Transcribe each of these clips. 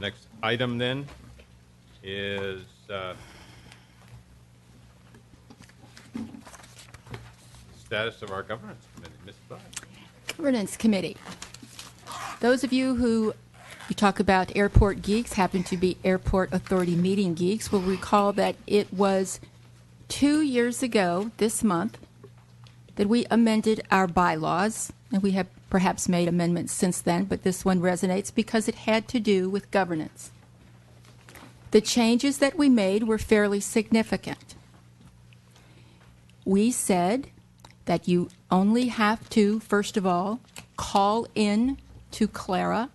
next item then is status of our governance committee. Ms. Budd. Governance Committee. Those of you who you talk about airport geeks, happen to be Airport Authority meeting geeks, will recall that it was 2 years ago this month that we amended our bylaws, and we have perhaps made amendments since then, but this one resonates because it had to do with governance. The changes that we made were fairly significant. We said that you only have to, first of all, call in to Clara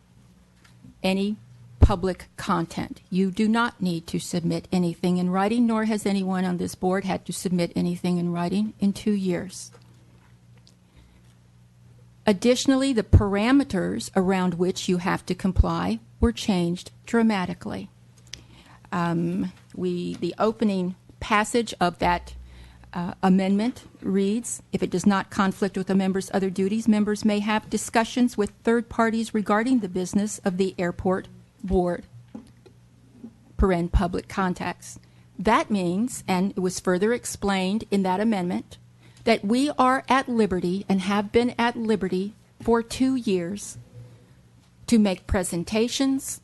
any public content. You do not need to submit anything in writing, nor has anyone on this board had to submit anything in writing in 2 years. Additionally, the parameters around which you have to comply were changed dramatically. The opening passage of that amendment reads, if it does not conflict with a member's other duties, members may have discussions with third parties regarding the business of the airport board, paren public contacts. That means, and it was further explained in that amendment, that we are at liberty and have been at liberty for 2 years to make presentations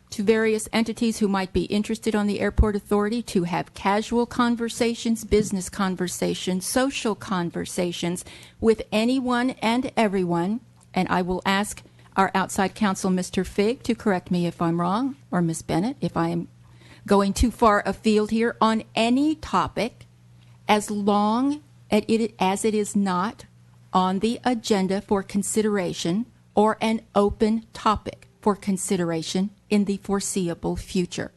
to various entities who might be interested on the Airport Authority, to have casual conversations, business conversations, social conversations with anyone and everyone. And I will ask our outside counsel, Mr. Figg, to correct me if I'm wrong, or Ms. Bennett, if I am going too far afield here, on any topic, as long as it is not on the agenda for consideration or an open topic for consideration in the foreseeable future.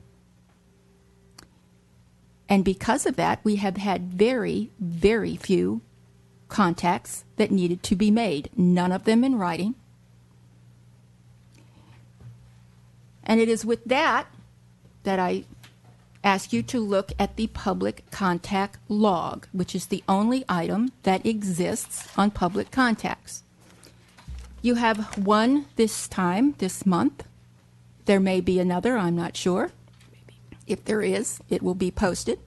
And because of that, we have had very, very few contacts that needed to be made, none of them in writing. And it is with that that I ask you to look at the public contact log, which is the only item that exists on public contacts. You have one this time, this month. There may be another, I'm not sure. If there is, it will be posted.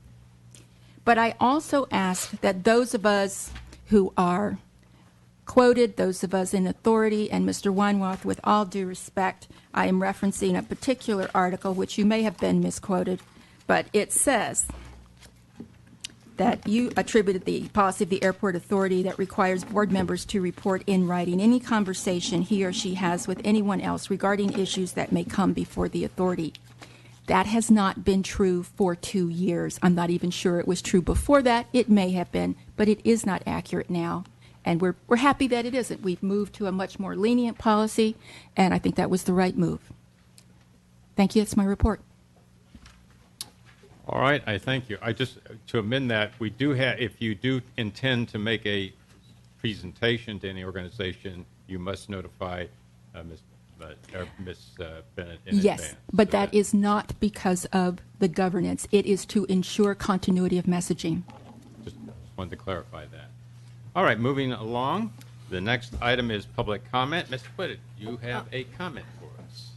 But I also ask that those of us who are quoted, those of us in authority, and Mr. Weinroth, with all due respect, I am referencing a particular article which you may have been misquoted, but it says that you attributed the policy of the Airport Authority that requires board members to report in writing any conversation he or she has with anyone else regarding issues that may come before the authority. That has not been true for 2 years. I'm not even sure it was true before that. It may have been, but it is not accurate now. And we're happy that it isn't. We've moved to a much more lenient policy, and I think that was the right move. Thank you. That's my report. All right, I thank you. I just, to amend that, we do have, if you do intend to make a presentation to any organization, you must notify Ms. Bennett in yes, advance. But that is not because of the governance. It is to ensure continuity of messaging. Just wanted to clarify that. All right, moving along. The next item is public comment. Mr. Whitted, you have a comment for us.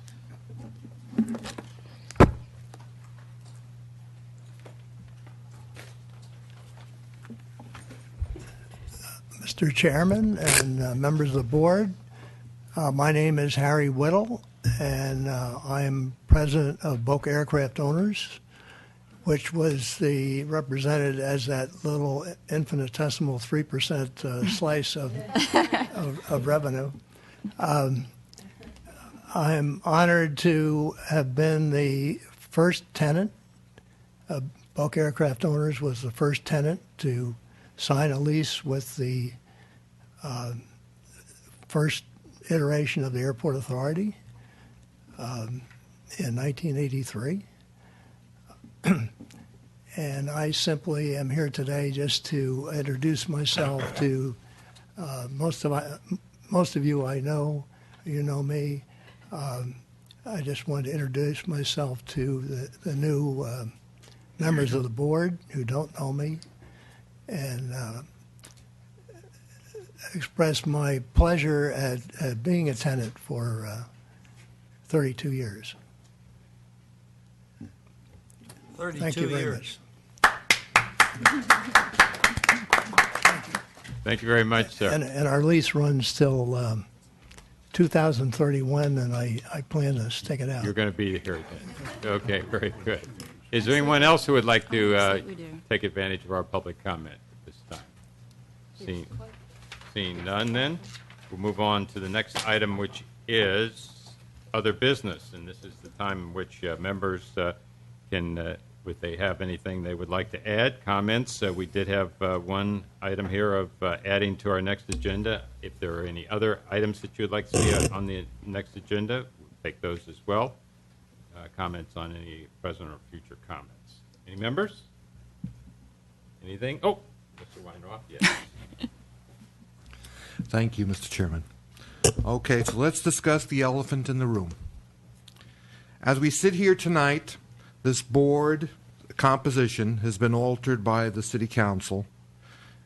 Mr. Chairman and members of the board, my name is Harry Whittle, and I am president of Boca Aircraft Owners, which was represented as that little infinitesimal 3% slice of revenue. I'm honored to have been the first tenant. Boca Aircraft Owners was the first tenant to sign a lease with the first iteration of the Airport Authority in 1983. And I simply am here today just to introduce myself to most of you I know. You know me. I just wanted to introduce myself to the new members of the board who don't know me, and express my pleasure at being a tenant for 32 years. Thank you very much. Thank you very much, sir. And our lease runs till 2031, and I plan to stick it out. You're going to be here then. Okay, very good. Is there anyone else who would like to Absolutely do. take advantage of our public comment at this time? Seeing none, then, we'll move on to the next item, which is other business. And this is the time in which members can, if they have anything they would like to add, comments. We did have one item here of adding to our next agenda. If there are any other items that you would like to see on the next agenda, we'll take those as well. Comments on any present or future comments. Any members? Anything? Oh, Mr. Weinroth, yes. Thank you, Mr. Chairman. Okay, so let's discuss the elephant in the room. As we sit here tonight, this board composition has been altered by the City Council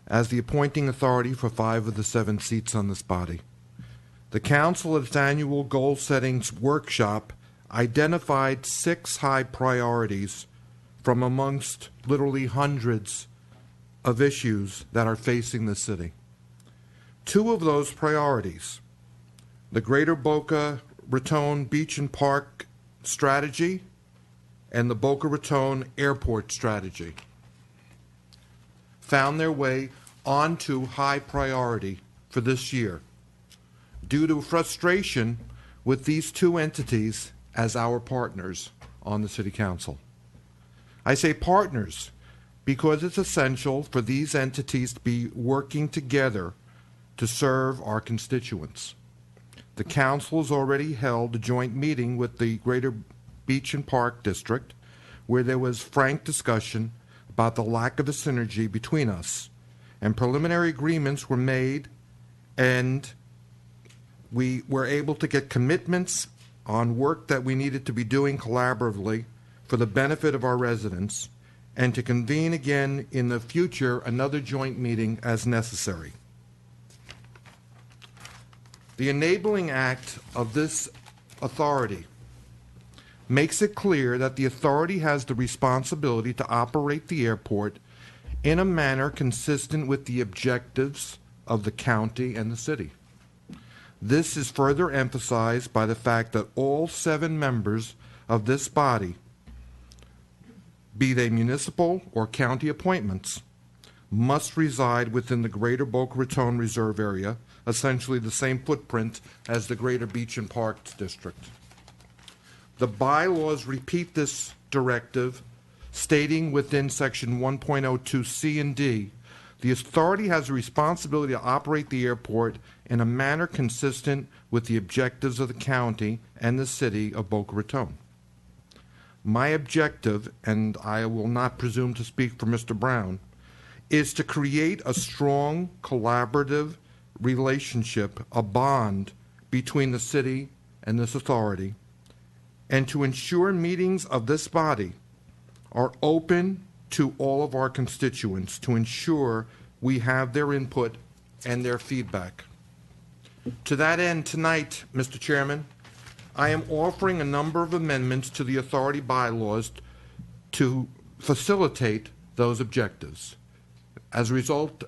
as the appointing authority for 5 of the 7 seats on this body. The Council at its annual goal-setting workshop identified 6 high priorities from amongst literally hundreds of issues that are facing the city. 2 of those priorities, the Greater Boca Raton Beach and Park Strategy and the Boca Raton Airport Strategy, found their way onto high priority for this year due to frustration with these 2 entities as our partners on the City Council. I say partners because it's essential for these entities to be working together to serve our constituents. The Council has already held a joint meeting with the Greater Beach and Park District where there was frank discussion about the lack of a synergy between us, and preliminary agreements were made, and we were able to get commitments on work that we needed to be doing collaboratively for the benefit of our residents, and to convene again in the future another joint meeting as necessary. The enabling act of this authority makes it clear that the authority has the responsibility to operate the airport in a manner consistent with the objectives of the county and the city. This is further emphasized by the fact that all 7 members of this body, be they municipal or county appointments, must reside within the Greater Boca Raton Reserve Area, essentially the same footprint as the Greater Beach and Park District. The bylaws repeat this directive, stating within Section 1.02C and D, the authority has a responsibility to operate the airport in a manner consistent with the objectives of the county and the city of Boca Raton. My objective, and I will not presume to speak for Mr. Brown, is to create a strong collaborative relationship, a bond between the city and this authority, and to ensure meetings of this body are open to all of our constituents, to ensure we have their input and their feedback. To that end, tonight, Mr. Chairman, I am offering a number of amendments to the authority bylaws to facilitate those objectives. As a result,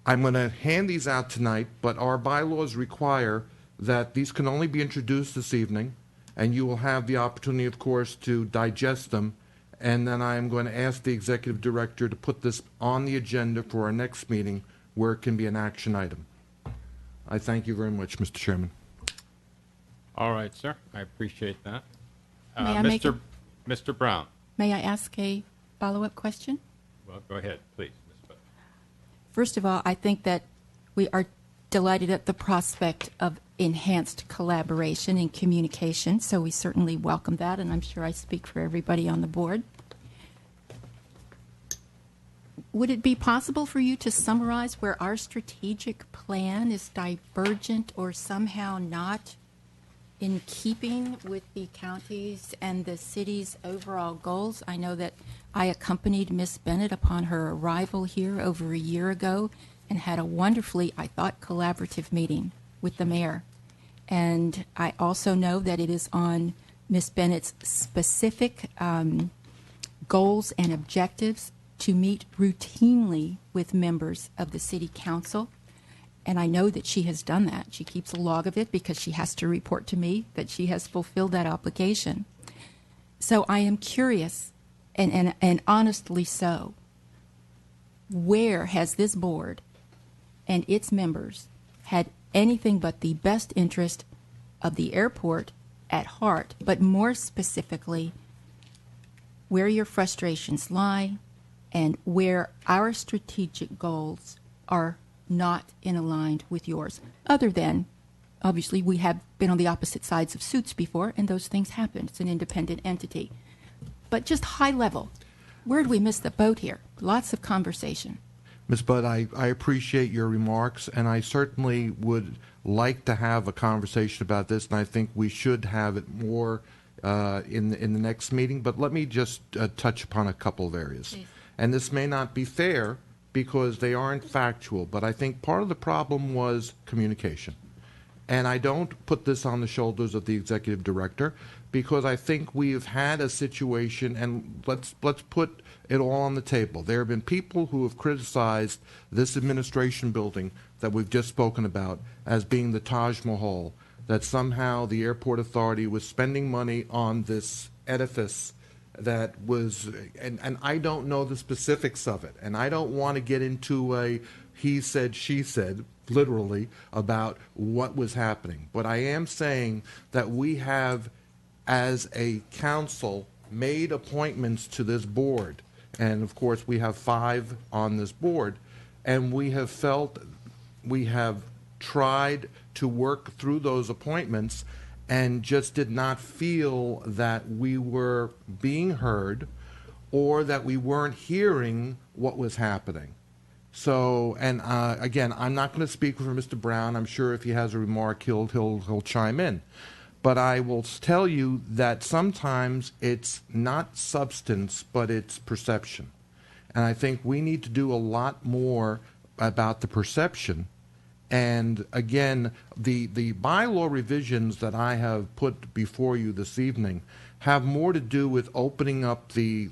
I'm going to hand these out tonight, but our bylaws require that these can only be introduced this evening, and you will have the opportunity, of course, to digest them. And then I'm going to ask the executive director to put this on the agenda for our next meeting where it can be an action item. I thank you very much, Mr. Chairman. All right, sir. I appreciate that. May I make Mr. Brown. May I ask a follow-up question? Well, go ahead, please, Ms. Butler. First of all, I think that we are delighted at the prospect of enhanced collaboration and communication, so we certainly welcome that, and I'm sure I speak for everybody on the board. Would it be possible for you to summarize where our strategic plan is divergent or somehow not in keeping with the county's and the city's overall goals? I know that I accompanied Ms. Bennett upon her arrival here over a year ago and had a wonderfully, I thought, collaborative meeting with the mayor. And I also know that it is on Ms. Bennett's specific goals and objectives to meet routinely with members of the City Council. And I know that she has done that. She keeps a log of it because she has to report to me that she has fulfilled that obligation. So I am curious, and honestly so, where has this board and its members had anything but the best interest of the airport at heart, but more specifically, where your frustrations lie and where our strategic goals are not in aligned with yours, other than, obviously, we have been on the opposite sides of suits before, and those things happen. It's an independent entity. But just high level, where did we miss the boat here? Lots of conversation. Ms. Budd, I appreciate your remarks, and I certainly would like to have a conversation about this, and I think we should have it more in the next meeting. But let me just touch upon a couple of areas. Please. And this may not be fair because they aren't factual, but I think part of the problem was communication. And I don't put this on the shoulders of the executive director because I think we've had a situation, and let's put it all on the table. There have been people who have criticized this administration building that we've just spoken about as being the Taj Mahal, that somehow the airport authority was spending money on this edifice that was, and I don't know the specifics of it, and I don't want to get into a he said, she said, literally, about what was happening. But I am saying that we have, as a council, made appointments to this board, and of course we have 5 on this board, and we have felt, we have tried to work through those appointments and just did not feel that we were being heard or that we weren't hearing what was happening. So, and again, I'm not going to speak for Mr. Brown. I'm sure if he has a remark, he'll chime in. But I will tell you that sometimes it's not substance, but it's perception. And I think we need to do a lot more about the perception. And again, the bylaw revisions that I have put before you this evening have more to do with opening up the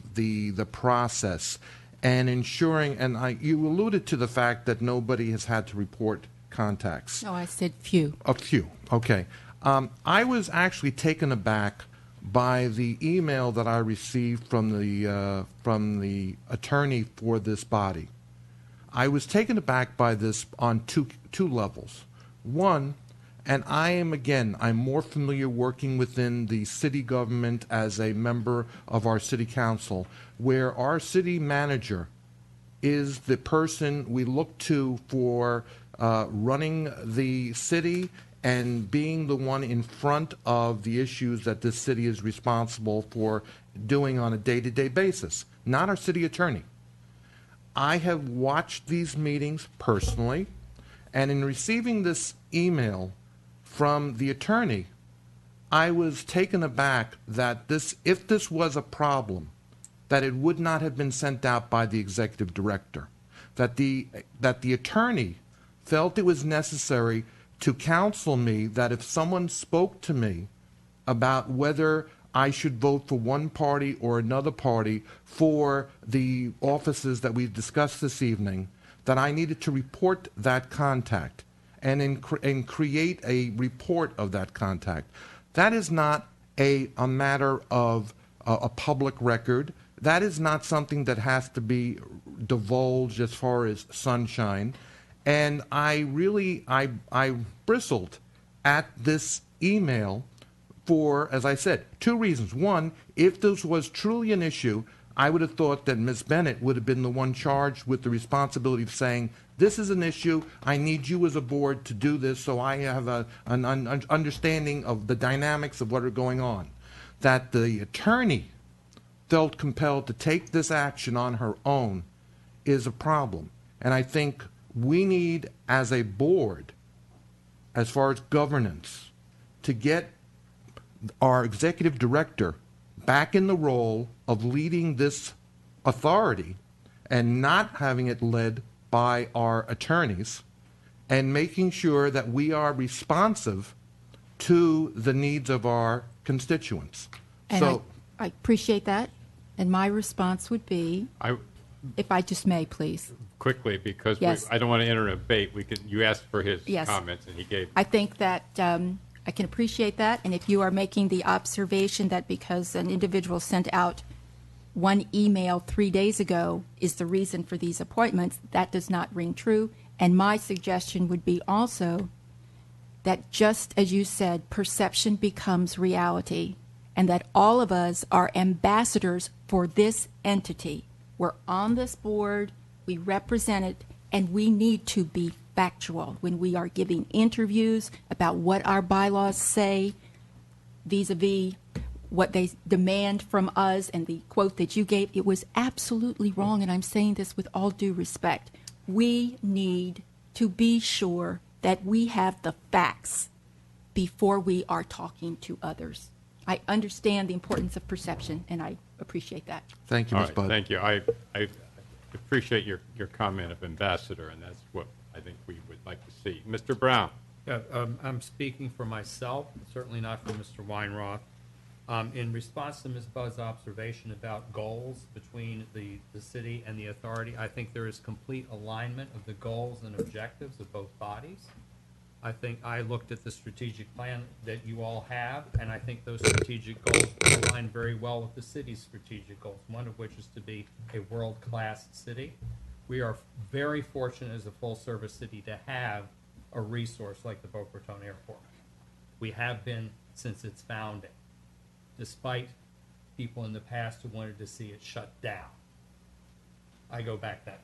process and ensuring, and you alluded to the fact that nobody has had to report contacts. No, I said few. A few, okay. I was actually taken aback by the email that I received from the attorney for this body. I was taken aback by this on two levels. One, and I'm more familiar working within the city government as a member of our city council, where our city manager is the person we look to for running the city and being the one in front of the issues that this city is responsible for doing on a day-to-day basis, not our city attorney. I have watched these meetings personally, and in receiving this email from the attorney, I was taken aback that if this was a problem, that it would not have been sent out by the executive director, that the attorney felt it was necessary to counsel me that if someone spoke to me about whether I should vote for one party or another party for the offices that we've discussed this evening, that I needed to report that contact and create a report of that contact. That is not a matter of a public record. That is not something that has to be divulged as far as sunshine. And I bristled at this email for, as I said, 2 reasons. One, if this was truly an issue, I would have thought that Ms. Bennett would have been the one charged with the responsibility of saying, this is an issue, I need you as a board to do this so I have an understanding of the dynamics of what are going on. That the attorney felt compelled to take this action on her own is a problem. And I think we need, as a board, as far as governance, to get our executive director back in the role of leading this authority and not having it led by our attorneys, and making sure that we are responsive to the needs of our constituents. And I appreciate that. And my response would be, I, if I just may, please. quickly, because Yes. I don't want to enter a debate, you asked for his Yes. comments, and he gave. I think that I can appreciate that. And if you are making the observation that because an individual sent out one email 3 days ago is the reason for these appointments, that does not ring true. And my suggestion would be also that just as you said, perception becomes reality, and that all of us are ambassadors for this entity. We're on this board, we represent it, and we need to be factual when we are giving interviews about what our bylaws say vis-a-vis what they demand from us. And the quote that you gave, it was absolutely wrong, and I'm saying this with all due respect. We need to be sure that we have the facts before we are talking to others. I understand the importance of perception, and I appreciate that. Thank you, All Ms. right, Budd. thank you. I appreciate your comment of ambassador, and that's what I think we would like to see. Mr. Brown? Yeah, I'm speaking for myself, certainly not for Mr. Weinroth. In response to Ms. Budd's observation about goals between the city and the authority, I think there is complete alignment of the goals and objectives of both bodies. I think I looked at the strategic plan that you all have, and I think those strategic goals align very well with the city's strategic goals, one of which is to be a world-class city. We are very fortunate as a full-service city to have a resource like the Boca Raton Airport. We have been since its founding, despite people in the past who wanted to see it shut down. I go back that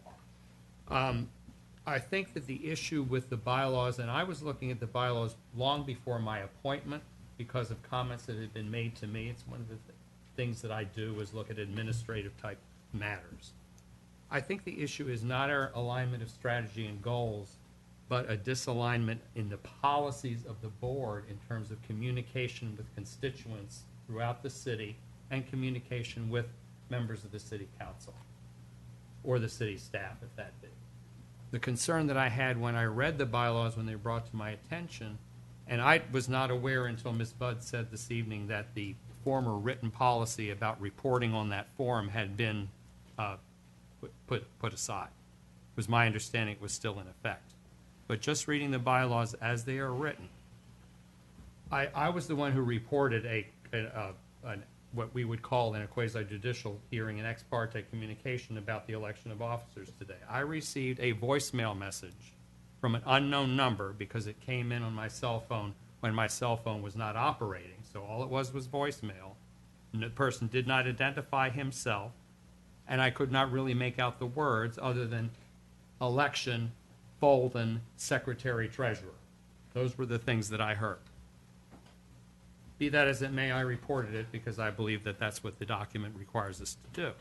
long. I think that the issue with the bylaws, and I was looking at the bylaws long before my appointment because of comments that had been made to me. It's one of the things that I do is look at administrative type matters. I think the issue is not our alignment of strategy and goals, but a disalignment in the policies of the board in terms of communication with constituents throughout the city and communication with members of the city council or the city staff, if that be. The concern that I had when I read the bylaws when they were brought to my attention, and I was not aware until Ms. Budd said this evening that the former written policy about reporting on that form had been put aside. It was my understanding it was still in effect. But just reading the bylaws as they are written, I was the one who reported what we would call in a quasi-judicial hearing an ex parte communication about the election of officers today. I received a voicemail message from an unknown number because it came in on my cell phone when my cell phone was not operating. So all it was voicemail. And the person did not identify himself, and I could not really make out the words other than election, Bolden, secretary, treasurer. Those were the things that I heard. Be that as it may, I reported it because I believe that that's what the document requires us to do.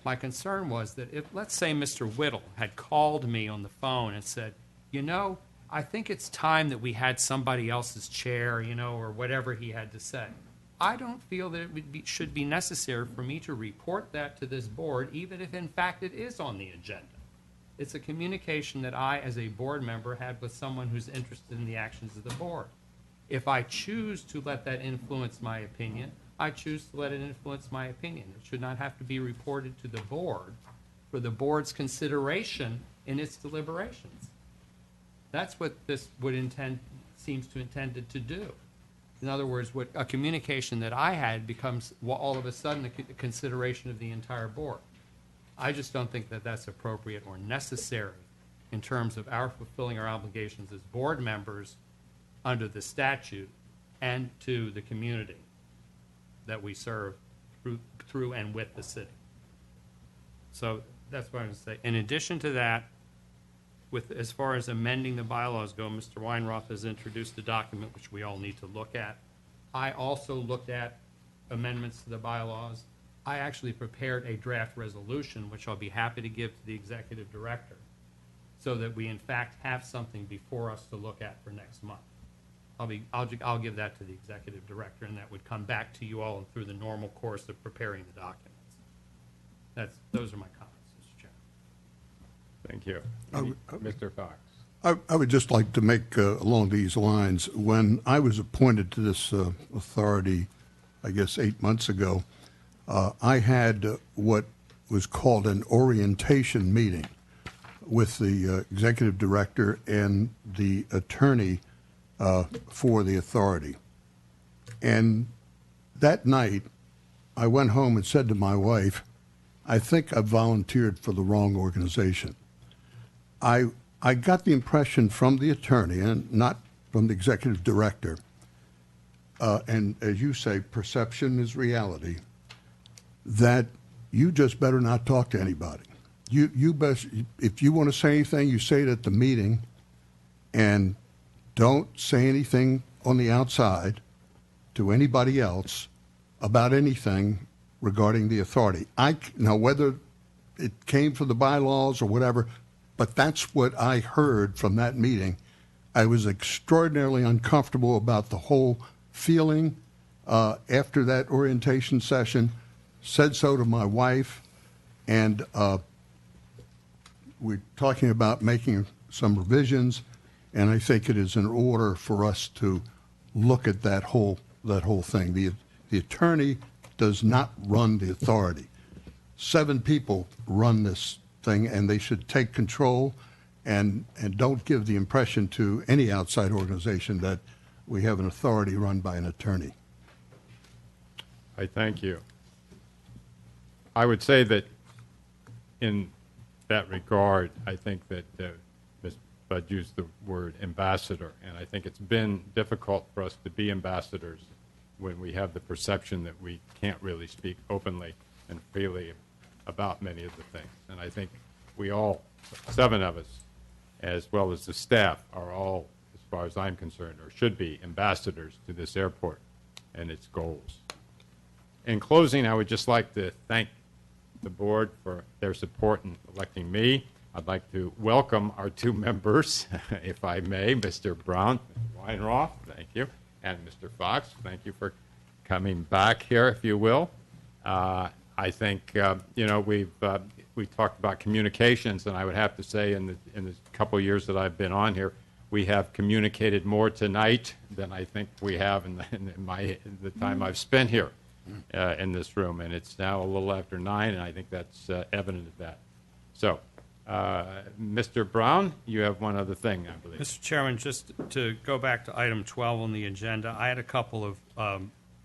My concern was that if, let's say, Mr. Whittle had called me on the phone and said, you know, I think it's time that we had somebody else's chair, you know, or whatever he had to say. I don't feel that it should be necessary for me to report that to this board, even if in fact it is on the agenda. It's a communication that I, as a board member, had with someone who's interested in the actions of the board. If I choose to let that influence my opinion, I choose to let it influence my opinion. It should not have to be reported to the board for the board's consideration in its deliberations. That's what this seems to intended to do. In other words, what a communication that I had becomes all of a sudden a consideration of the entire board. I just don't think that that's appropriate or necessary in terms of our fulfilling our obligations as board members under the statute and to the community that we serve through and with the city. So that's what I'm going to say. In addition to that, as far as amending the bylaws go, Mr. Weinroth has introduced the document which we all need to look at. I also looked at amendments to the bylaws. I actually prepared a draft resolution, which I'll be happy to give to the executive director, so that we in fact have something before us to look at for next month. I'll give that to the executive director, and that would come back to you all through the normal course of preparing the documents. Those are my comments, Mr. Chairman. Thank you. Mr. Fox? I would just like to make along these lines, when I was appointed to this authority, I guess 8 months ago, I had what was called an orientation meeting with the executive director and the attorney for the authority. And that night, I went home and said to my wife, I think I volunteered for the wrong organization. I got the impression from the attorney, and not from the executive director, and as you say, perception is reality, that you just better not talk to anybody. You best, if you want to say anything, you say it at the meeting, and don't say anything on the outside to anybody else about anything regarding the authority. Now, whether it came from the bylaws or whatever, but that's what I heard from that meeting. I was extraordinarily uncomfortable about the whole feeling after that orientation session, said so to my wife, and we're talking about making some revisions, and I think it is in order for us to look at that whole thing. The attorney does not run the authority. 7 people run this thing, and they should take control and don't give the impression to any outside organization that we have an authority run by an attorney. I thank you. I would say that in that regard, I think that Ms. Budd used the word ambassador, and I think it's been difficult for us to be ambassadors when we have the perception that we can't really speak openly and freely about many of the things. And I think we all, 7 of us, as well as the staff, are all, as far as I'm concerned, or should be, ambassadors to this airport and its goals. In closing, I would just like to thank the board for their support in electing me. I'd like to welcome our 2 members, if I may, Mr. Brown, Weinroth, thank you, and Mr. Fox, thank you for coming back here, if you will. I think, we talked about communications, and I would have to say in the couple of years that I've been on here, we have communicated more tonight than I think we have in the time I've spent here in this room, and it's now a little after 9, and I think that's evident of that. So, Mr. Brown, you have one other thing, I believe. Mr. Chairman, just to go back to item 12 on the agenda, I had a couple of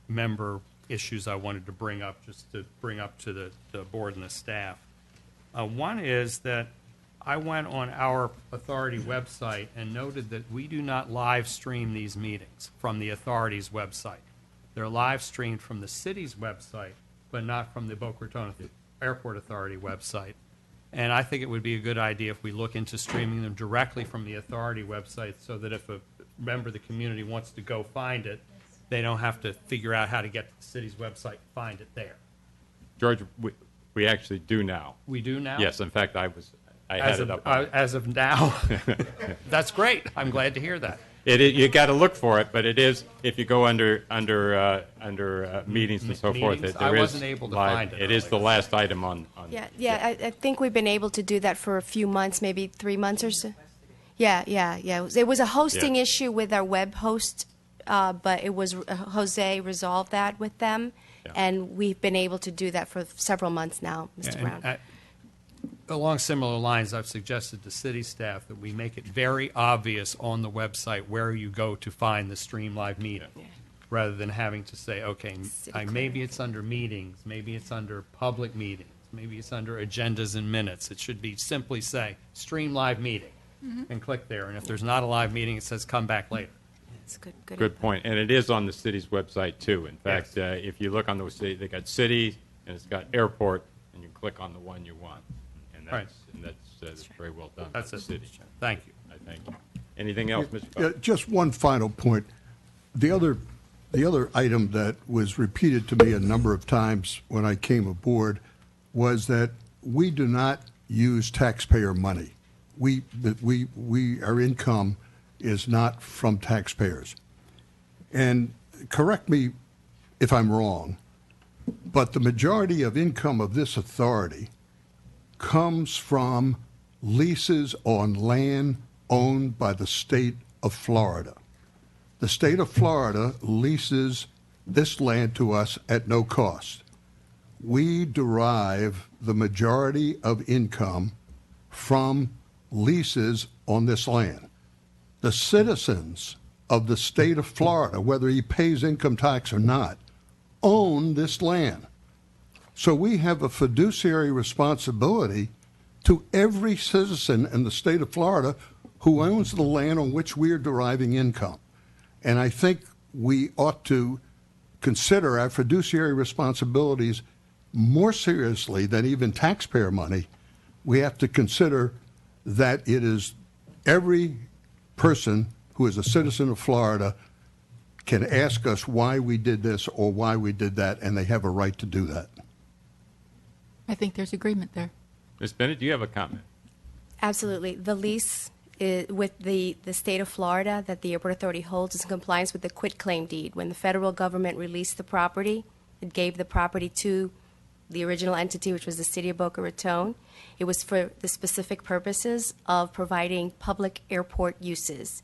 member issues I wanted to bring up, just to bring up to the board and the staff. One is that I went on our authority website and noted that we do not live stream these meetings from the authority's website. They're live streamed from the city's website, but not from the Boca Raton Airport Authority website. And I think it would be a good idea if we look into streaming them directly from the authority website, so that if a member of the community wants to go find it, they don't have to figure out how to get to the city's website and find it there. George, we actually do now. We do now? Yes, in fact, I had it up. As of now. That's great. I'm glad to hear that. You got to look for it, but it is, if you go under meetings and so forth, Meetings? there I is wasn't able to live- find it It is the earlier. last item on. Yeah. I think we've been able to do that for a few months, maybe 3 months or so. Yeah. It was a hosting Yeah. issue with our web host, but it was Jose resolved that with them, Yeah. and we've been able to do that for several months now, Mr. And Brown. along similar lines, I've suggested to city staff that we make it very obvious on the website where you go to find the stream live meeting, rather than having to say, okay, maybe it's under meetings, maybe it's under public meetings, maybe it's under agendas and minutes. It should be simply say, stream live meeting, and click there. And if there's not a live meeting, it says come back later. It's good. Good point, and it is on the city's website too. In fact, Yes. if you look on the city, they got city and it's got airport, and you click on the one you want, and Right. that's very well done. That's by it. the city. Thank you. I thank you. Anything else, Mr. Yeah, Buck? just one final point. The other item that was repeated to me a number of times when I came aboard was that we do not use taxpayer money. Our income is not from taxpayers. And correct me if I'm wrong, but the majority of income of this authority comes from leases on land owned by the state of Florida. The state of Florida leases this land to us at no cost. we derive the majority of income from leases on this land. The citizens of the state of Florida, whether he pays income tax or not, own this land. So we have a fiduciary responsibility to every citizen in the state of Florida who owns the land on which we are deriving income. And I think we ought to consider our fiduciary responsibilities more seriously than even taxpayer money. We have to consider that it is every person who is a citizen of Florida can ask us why we did this or why we did that, and they have a right to do that. I think there's agreement there. Ms. Bennett, do you have a comment? Absolutely. The lease with the state of Florida that the Airport Authority holds is in compliance with the quitclaim deed. When the federal government released the property, it gave the property to the original entity, which was the city of Boca Raton. It was for the specific purposes of providing public airport uses,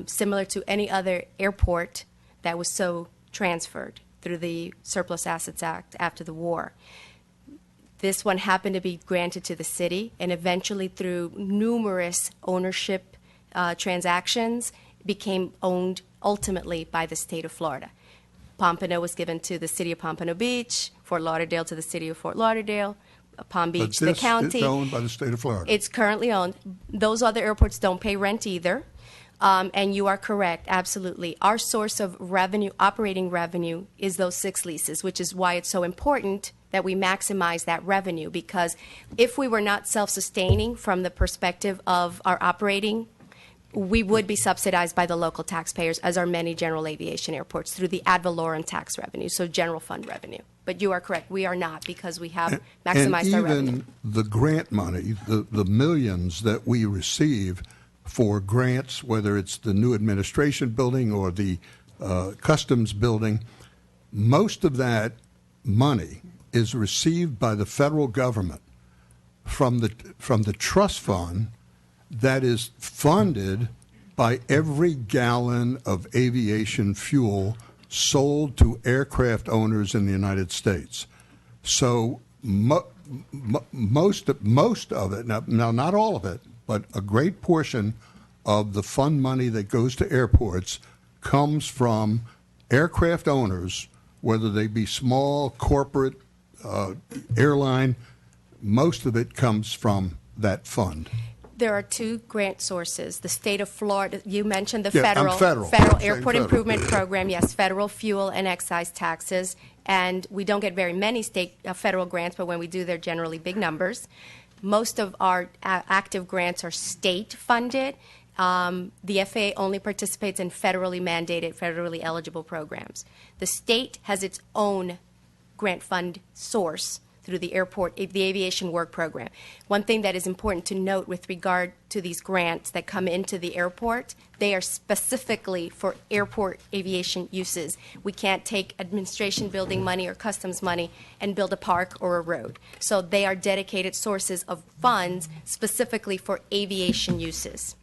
similar to any other airport that was so transferred through the Surplus Assets Act after the war. This one happened to be granted to the city, and eventually through numerous ownership transactions, became owned ultimately by the state of Florida. Pompano was given to the city of Pompano Beach, Fort Lauderdale to the city of Fort Lauderdale, Palm Beach to the county. But this is owned by the state of Florida. It's currently owned. Those other airports don't pay rent either. And you are correct, absolutely. Our source of revenue, operating revenue, is those 6 leases, which is why it's so important that we maximize that revenue, because if we were not self-sustaining from the perspective of our operating, we would be subsidized by the local taxpayers, as are many general aviation airports, through the ad valorem tax revenue, so general fund revenue. But you are correct, we are not, because we have maximized our revenue. And even the grant money, the millions that we receive for grants, whether it's the new administration building or the customs building, most of that money is received by the federal government from the trust fund that is funded by every gallon of aviation fuel sold to aircraft owners in the United States. So most of it, now not all of it, but a great portion of the fund money that goes to airports comes from aircraft owners, whether they be small, corporate, airline. Most of it comes from that fund. There are 2 grant sources. The state of Florida, you mentioned the Yeah, I'm federal federal. Airport Federal. Improvement Program, yes, federal fuel and excise taxes. And we don't get very many federal grants, but when we do, they're generally big numbers. Most of our active grants are state funded. The FAA only participates in federally mandated, federally eligible programs. The state has its own grant fund source through the aviation work program. One thing that is important to note with regard to these grants that come into the airport, they are specifically for airport aviation uses. We can't take administration building money or customs money and build a park or a road. So they are dedicated sources of funds specifically for aviation uses.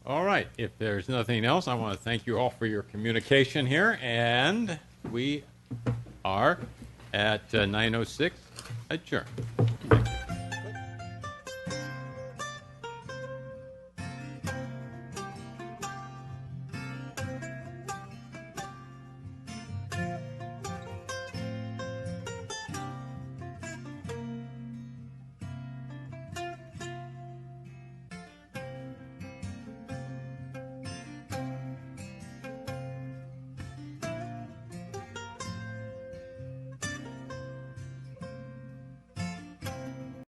All right. If there's nothing else, I want to thank you all for your communication here. And we are at 9:06 adjourned.